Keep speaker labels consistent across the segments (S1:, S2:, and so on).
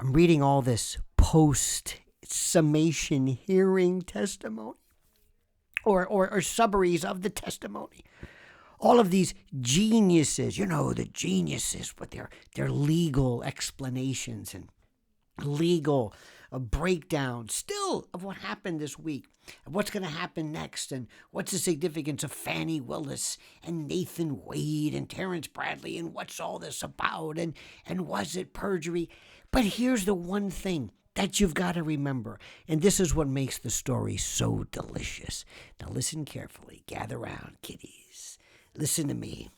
S1: I'm reading all this post-summation hearing testimony or summaries of the testimony. All of these geniuses, the geniuses with their legal explanations and legal breakdown still of what happened this week, and what's going to happen next, and what's the significance of Fani Willis and Nathan Wade and Terrence Bradley, and what's all this about, and was it perjury? But here's the one thing that you've got to remember, and this is what makes the story so delicious. Now listen carefully. Gather round, kiddies. Listen to me.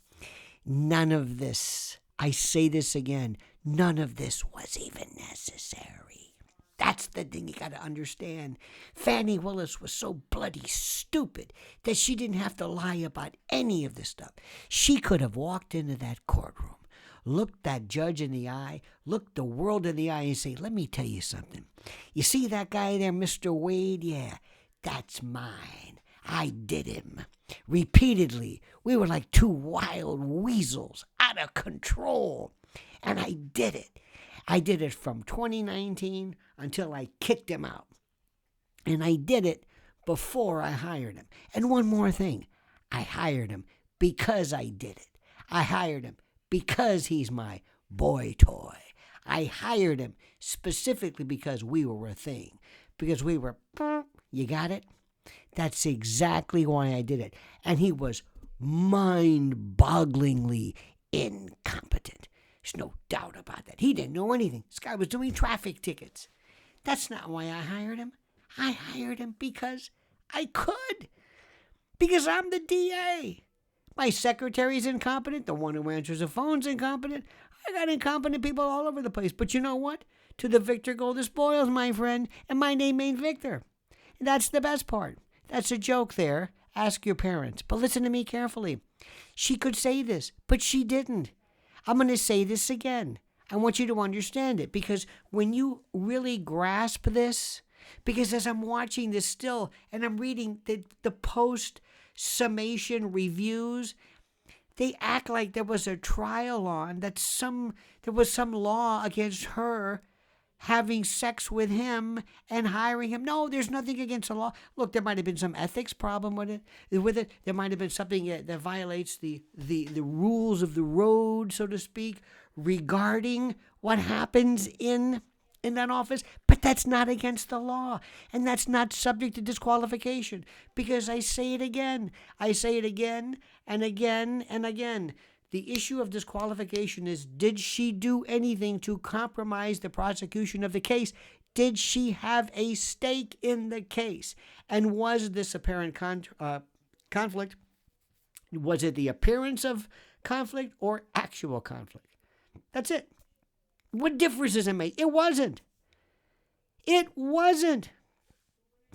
S1: None of this, I say this again, none of this was even necessary. That's the thing you got to understand. Fani Willis was so bloody stupid that she didn't have to lie about any of this stuff. She could have walked into that courtroom, looked that judge in the eye, looked the world in the eye and say, let me tell you something. You see that guy there, Mr. Wade? Yeah, that's mine. I did him. Repeatedly. We were like two wild weasels out of control. And I did it. I did it from 2019 until I kicked him out. And I did it before I hired him. And one more thing. I hired him because I did it. I hired him because he's my boy toy. I hired him specifically because we were a thing. Because we were, you got it? That's exactly why I did it. And he was mind-bogglingly incompetent. There's no doubt about that. He didn't know anything. This guy was doing traffic tickets. That's not why I hired him. I hired him because I could. Because I'm the DA. My secretary's incompetent. The one who answers the phone's incompetent. I got incompetent people all over the place. But you know what? To the victor go the spoils, my friend. And my name ain't Victor. And that's the best part. That's a joke there. Ask your parents. But listen to me carefully. She could say this, but she didn't. I'm going to say this again. I want you to understand it, because when you really grasp this, because as I'm watching this still and I'm reading the post-summation reviews, they act like there was a trial on, that there was some law against her having sex with him and hiring him. No, there's nothing against the law. Look, there might have been some ethics problem with it. There might have been something that violates the rules of the road, so to speak, regarding what happens in that office. But that's not against the law. And that's not subject to disqualification. Because I say it again and again and again. The issue of disqualification is, did she do anything to compromise the prosecution of the case? Did she have a stake in the case? And was this apparent conflict? Was it the appearance of conflict or actual conflict? That's it. What difference does it make? It wasn't. It wasn't.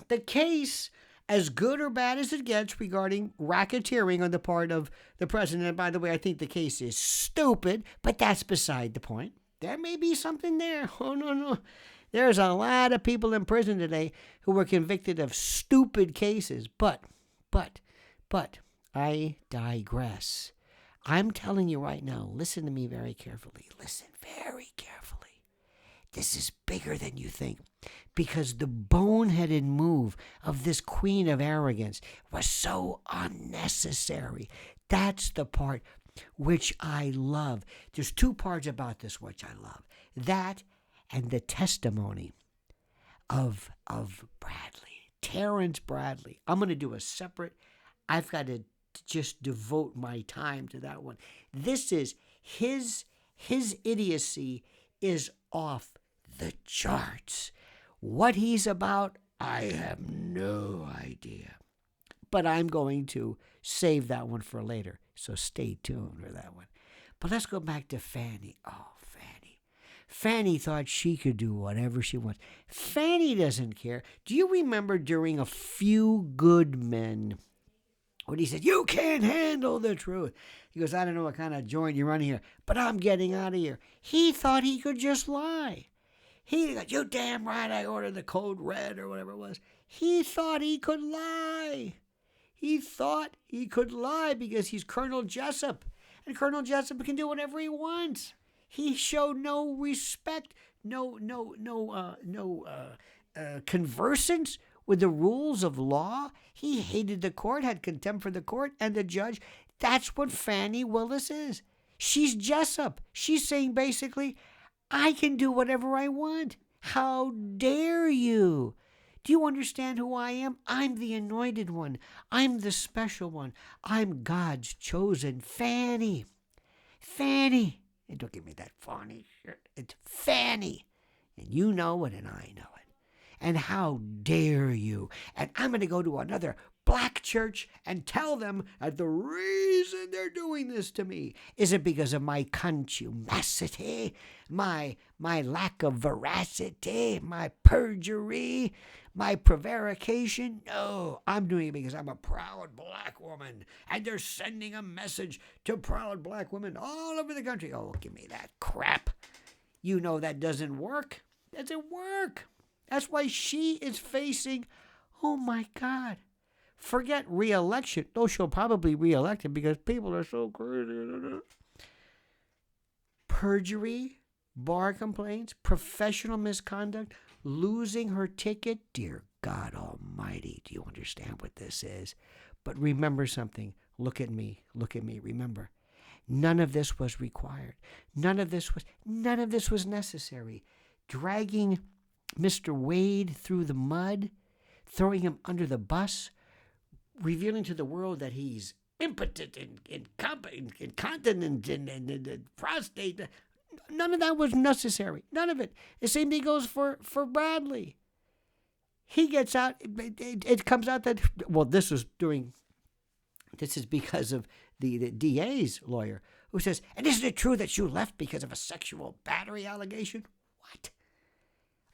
S1: The case, as good or bad as it gets regarding racketeering on the part of the president, and by the way, I think the case is stupid, but that's beside the point. There may be something there. Oh, no. There's a lot of people in prison today who were convicted of stupid cases, but, I digress. I'm telling you right now, listen to me very carefully. Listen very carefully. This is bigger than you think, because the boneheaded move of this queen of arrogance was so unnecessary. That's the part which I love. There's two parts about this which I love. That and the testimony of Bradley, Terrence Bradley. I'm going to do a separate, I've got to just devote my time to that one. This is his idiocy is off the charts. What he's about, I have no idea. But I'm going to save that one for later, so stay tuned for that one. But let's go back to Fani. Oh, Fani. Fani thought she could do whatever she wants. Fani doesn't care. Do you remember during A Few Good Men, when he said, you can't handle the truth? He goes, I don't know what kind of joint you're running here, but I'm getting out of here. He thought he could just lie. He goes, you damn right I ordered the code red or whatever it was. He thought he could lie. He thought he could lie because he's Colonel Jessup. And Colonel Jessup can do whatever he wants. He showed no respect, conversance with the rules of law. He hated the court, had contempt for the court and the judge. That's what Fani Willis is. She's Jessup. She's saying basically, I can do whatever I want. How dare you? Do you understand who I am? I'm the anointed one. I'm the special one. I'm God's chosen Fani. Fani. And don't give me that Fani shirt. It's Fani. And you know it and I know it. And how dare you? And I'm going to go to another black church and tell them that the reason they're doing this to me isn't because of my contumacity, my lack of veracity, my perjury, my prevarication. No, I'm doing it because I'm a proud black woman. And they're sending a message to proud black women all over the country. Oh, give me that crap. You know that doesn't work. Doesn't work. That's why she is facing, oh my God, forget re-election. Though she'll probably re-elect him because people are so crazy. Perjury, bar complaints, professional misconduct, losing her ticket. Dear God Almighty, do you understand what this is? But remember something. Look at me. Remember, none of this was required. None of this was necessary. Dragging Mr. Wade through the mud, throwing him under the bus, revealing to the world that he's impotent and incontinent and prostate. None of that was necessary. None of it. The same thing goes for Bradley. He gets out. It comes out that, well, this is because of the DA's lawyer who says, and isn't it true that you left because of a sexual battery allegation? What?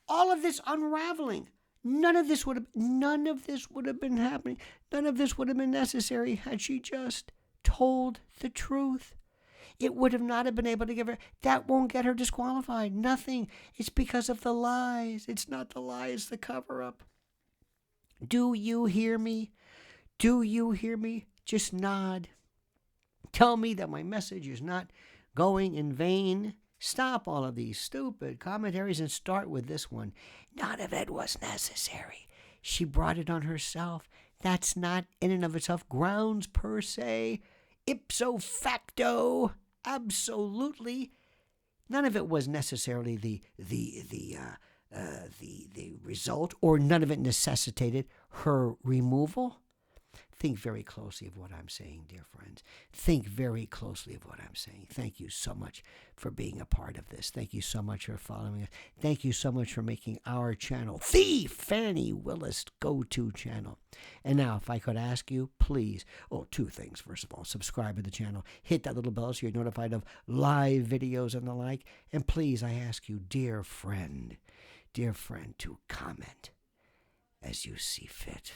S1: All of this unraveling. None of this would have been happening. None of this would have been necessary had she just told the truth. It would have not have been able to give her. That won't get her disqualified. Nothing. It's because of the lies. It's not the lies, the cover-up. Do you hear me? Do you hear me? Just nod. Tell me that my message is not going in vain. Stop all of these stupid commentaries and start with this one. None of it was necessary. She brought it on herself. That's not in and of itself grounds per se. Ipso facto, absolutely. None of it was necessarily the result, or none of it necessitated her removal. Think very closely of what I'm saying, dear friends. Think very closely of what I'm saying. Thank you so much for being a part of this. Thank you so much for following us. Thank you so much for making our channel the Fani Willis go-to channel. And now, if I could ask you, please, two things. First of all, subscribe to the channel. Hit that little bell so you're notified of live videos and the like. And please, I ask you, dear friend, to comment as you see fit.